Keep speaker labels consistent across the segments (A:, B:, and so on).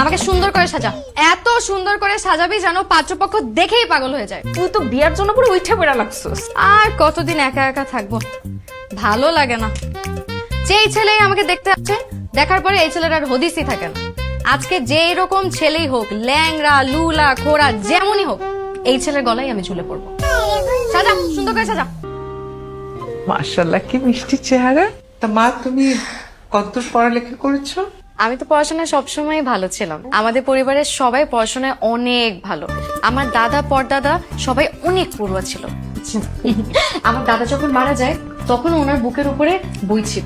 A: আমাকে সুন্দর করে সাজা, এত সুন্দর করে সাজাবি যেন পাত্রপক্ষ দেখেই পাগল হয়ে যায়।
B: তুই তো বিয়ার জন্য পুরো উঠে পড়া লাগছিস।
A: আর কতদিন একা একা থাকবো, ভালো লাগে না। যেই ছেলেই আমাকে দেখতে আসছে, দেখার পরে এই ছেলের আর হদিসই থাকে না। আজকে যেই রকম ছেলেই হোক, ল্যাংরা লুলা খোড়া যেমনই হোক, এই ছেলের গলায় আমি ঝুলে পড়বো। সাজা, সুন্দর করে সাজা।
C: মাশাআল্লাহ, কি মিষ্টি চেহারা। তা মা, তুমি কতদূর পড়ালেখা করেছো?
A: আমি তো পড়াশোনায় সবসময় ভালো ছিলাম। আমাদের পরিবারের সবাই পড়াশোনায় অনেক ভালো। আমার দাদা পরদাদা সবাই অনেক পড়ুয়া ছিল। আমার দাদা যখন মারা যায় তখন ওনার বুকের উপরে বই ছিল,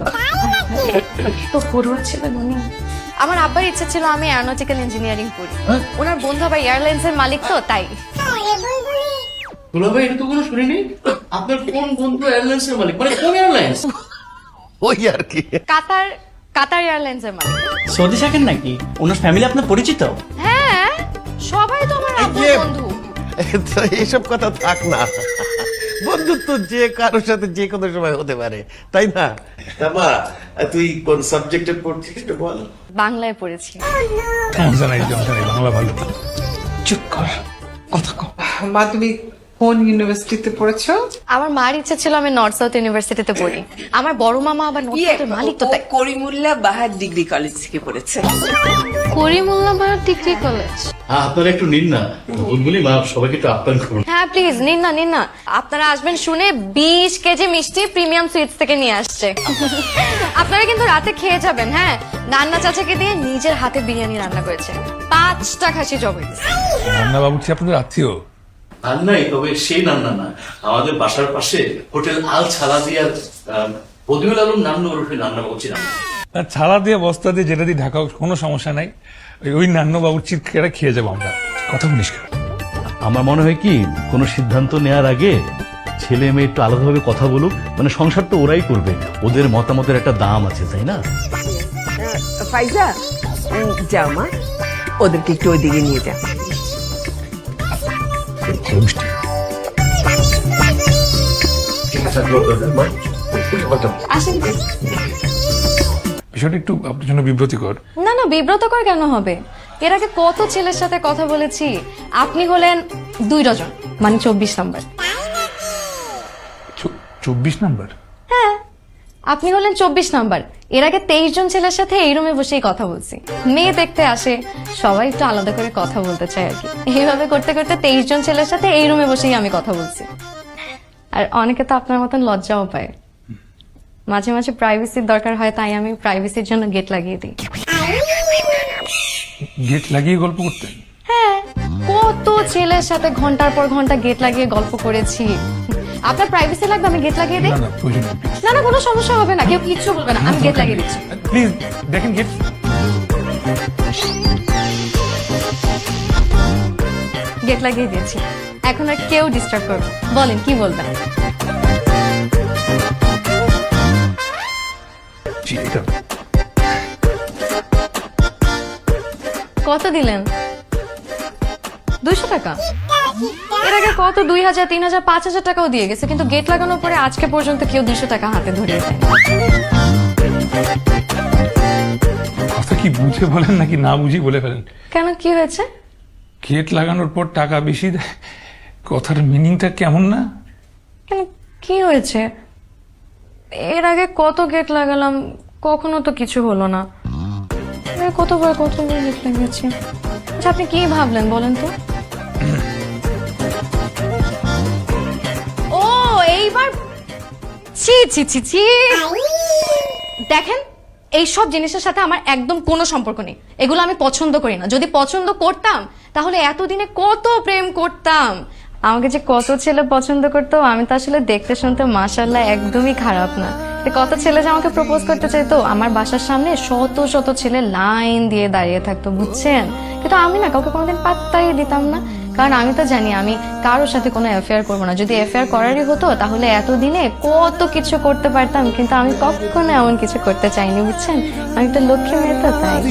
A: তো পড়ুয়া ছিল উনি। আমার আব্বার ইচ্ছা ছিল আমি এরোনটিক্যাল ইঞ্জিনিয়ারিং পড়ি। ওনার বন্ধু আবার এয়ারলাইন্স এর মালিক, তো তাই।
D: দুলা ভাই, এটা তো কোনো শুনিনি। আপনার কোন বন্ধু এয়ারলাইন্স এর মালিক? মানে কোন এয়ারলাইন্স?
E: ওই আর কি।
A: কাতার এয়ারলাইন্স এর মালিক।
D: সৌদি থাকেন নাকি? ওনার ফ্যামিলি আপনার পরিচিত?
A: হ্যাঁ, সবাই তো আমার আব্বুর বন্ধু।
E: তো এইসব কথা থাক না, বন্ধুত্ব যে কারোর সাথে যে কোনো সময় হতে পারে, তাই না? মা, তুই কোন সাবজেক্টে পড়ছিস একটু বল।
A: বাংলায় পড়েছি।
F: সমস্যা নাই, বাংলা ভালো। চুপ কর, কথা কম।
C: মা, তুমি কোন ইউনিভার্সিটিতে পড়েছো?
A: আমার মার ইচ্ছা ছিল আমি নর্থ সাউথ ইউনিভার্সিটিতে পড়ি। আমার বড় মামা আবার নর্থ সাউথের মালিক, তো তাই।
B: করিমুল্লাহ বাহার ডিগ্রি কলেজ থেকে পড়েছে।
A: করিমুল্লাহ বাহার ডিগ্রি কলেজ।
D: আপনারা একটু নিন না, বুলবুলি মা সবাইকে একটু আপ্যায়ন করুন।
A: হ্যাঁ প্লিজ, নিন না নিন না। আপনারা আসবেন শুনে 20 কেজি মিষ্টি প্রিমিয়াম সুইটস থেকে নিয়ে আসছে। আপনারা কিন্তু রাতে খেয়ে যাবেন। হ্যাঁ, নান্না চাচাকে দিয়ে নিজের হাতে বিরিয়ানি রান্না করেছে, 5টা খাসি জবাই দিয়েছে।
F: রান্না বাবুর্চি আপনাদের আত্মীয়?
D: রান্নাই, তবে সেই রান্না না। আমাদের বাসার পাশে হোটেল আল ছালাদিয়ার বদিউল আলম নান্নু ওরফে রান্না করছি রান্না।
F: ছাড়া দিয়ে বস্তা দিয়ে যেটা দিয়ে ঢাকা হোক, কোনো সমস্যা নাই। ওই নান্ন বাবুর্চির খেয়ে যাবো আমরা। কথা বলিস কেন?
G: আমার মনে হয় কি, কোনো সিদ্ধান্ত নেওয়ার আগে ছেলে মেয়ে একটু আলাদাভাবে কথা বলুক। মানে সংসার তো ওরাই করবে, ওদের মতামতের একটা দাম আছে, তাই না?
B: ফাইজা, যাও মা, ওদেরকে একটু ওইদিকে নিয়ে যা।
F: মিষ্টি
A: আসেন।
F: বিষয়টা একটু আপনার জন্য বিব্রতিকর।
A: না না, বিব্রতকর কেন হবে? এর আগে কত ছেলের সাথে কথা বলেছি। আপনি হলেন 2 ডজন, মানে 24 নাম্বার।
F: 24 নাম্বার?
A: হ্যাঁ, আপনি হলেন 24 নাম্বার। এর আগে 23 জন ছেলের সাথে এই রুমে বসেই কথা বলছি। মেয়ে দেখতে আসে, সবাই একটু আলাদা করে কথা বলতে চায় আর কি। এইভাবে করতে করতে 23 জন ছেলের সাথে এই রুমে বসেই আমি কথা বলছি। আর অনেকে তো আপনার মতন লজ্জাও পায়। মাঝে মাঝে প্রাইভেসির দরকার হয়, তাই আমি প্রাইভেসির জন্য গেট লাগিয়ে দিই।
F: গেট লাগিয়ে গল্প করতেন?
A: হ্যাঁ, কত ছেলের সাথে ঘন্টার পর ঘন্টা গেট লাগিয়ে গল্প করেছি। আপনার প্রাইভেসি লাগবে, আমি গেট লাগিয়ে দিই।
F: না না, প্রয়োজন নেই।
A: না না, কোনো সমস্যা হবে না, কেউ কিচ্ছু বলবে না, আমি গেট লাগিয়ে দিচ্ছি।
F: প্লিজ দেখেন গেট।
A: গেট লাগিয়ে দিয়েছি, এখন আর কেউ ডিস্টার্ব করবে। বলেন কি বলবেন?
F: জি, এটা
A: কত দিলেন? 200 টাকা? এর আগে কত 2000, 3000, 5000 টাকাও দিয়ে গেছে, কিন্তু গেট লাগানোর পরে আজকে পর্যন্ত কেউ 200 টাকা হাতে ধরিয়ে দেয়।
F: কথা কি বুঝে বলেন নাকি না বুঝি বলে ফেলেন?
A: কেন, কি হয়েছে?
F: গেট লাগানোর পর টাকা বেশি দেয়, কথার মিনিংটা কেমন না?
A: কেন, কি হয়েছে? এর আগে কত গেট লাগালাম, কখনো তো কিছু হলো না। কতবার গেট লাগিয়েছি। আচ্ছা, আপনি কি ভাবলেন বলেন তো? ও, এইবার ছি ছি ছি ছি। দেখেন, এই সব জিনিসের সাথে আমার একদম কোনো সম্পর্ক নেই। এগুলো আমি পছন্দ করি না। যদি পছন্দ করতাম তাহলে এতদিনে কত প্রেম করতাম। আমাকে যে কত ছেলে পছন্দ করতো, আমি তো আসলে দেখতে শুনতে মাশাআল্লাহ একদমই খারাপ না। কত ছেলে যে আমাকে প্রপোজ করতে চাইতো, আমার বাসার সামনে শত শত ছেলে লাইন দিয়ে দাঁড়িয়ে থাকতো, বুঝছেন? কিন্তু আমি না কাউকে কোনোদিন পাত্তাই দিতাম না, কারণ আমি তো জানি আমি কারোর সাথে কোনো অ্যাফেয়ার করবো না। যদি অ্যাফেয়ার করারই হতো তাহলে এতদিনে কত কিছু করতে পারতাম, কিন্তু আমি কখনো এমন কিছু করতে চাইনি, বুঝছেন? আমি তো লক্ষ্মী মেয়ে, তো তাই।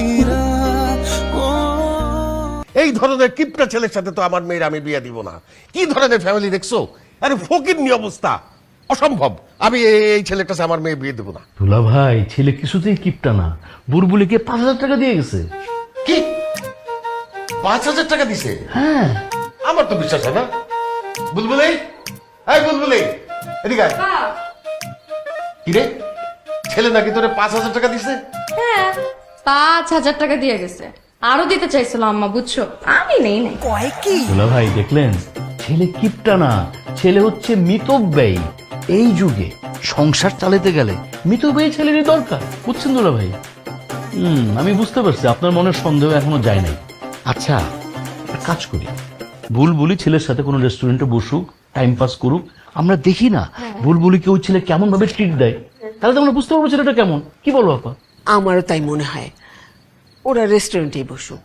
E: এই ধরনের কিপটা ছেলের সাথে তো আমার মেয়ের আমি বিয়ে দিব না। কি ধরনের ফ্যামিলি দেখছো? আরে ফকিরনি অবস্থা, অসম্ভব। আমি এই ছেলের কাছে আমার মেয়ে বিয়ে দেবো না।
G: দুলা ভাই, ছেলে কিছুতেই কিপটা না। বুলবুলিকে 5000 টাকা দিয়ে গেছে।
E: কি 5,000 টাকা দিছে?
G: হ্যাঁ
E: আমার তো বিশ্বাস হয় না। বুলবুলি, এই বুলবুলি, এদিকে আয়। কি রে, ছেলে নাকি তোরে 5,000 টাকা দিছে?
A: হ্যাঁ 5,000 টাকা দিয়ে গেছে, আরো দিতে চাইছিল আম্মা, বুঝছো, আমি নেই নাই।
G: দুলা ভাই দেখলেন, ছেলে কিপটা না, ছেলে হচ্ছে মিতব্যয়ী। এই যুগে সংসার চালাতে গেলে মিতব্যয়ী ছেলেরই দরকার, বুঝছেন দুলা ভাই? আমি বুঝতে পারছি আপনার মনের সন্দেহ এখনো যায় নাই। আচ্ছা একটা কাজ করি, বুলবুলি ছেলের সাথে কোনো রেস্টুরেন্টে বসুক, টাইম পাস করুক, আমরা দেখি না বুলবুলিকে ওই ছেলে কেমন ভাবে ট্রিট দেয়, তাহলে তো আমরা বুঝতে পারবো ছেলেটা কেমন। কি বলো আপা?
B: আমারও তাই মনে হয়, ওরা রেস্টুরেন্টেই বসুক।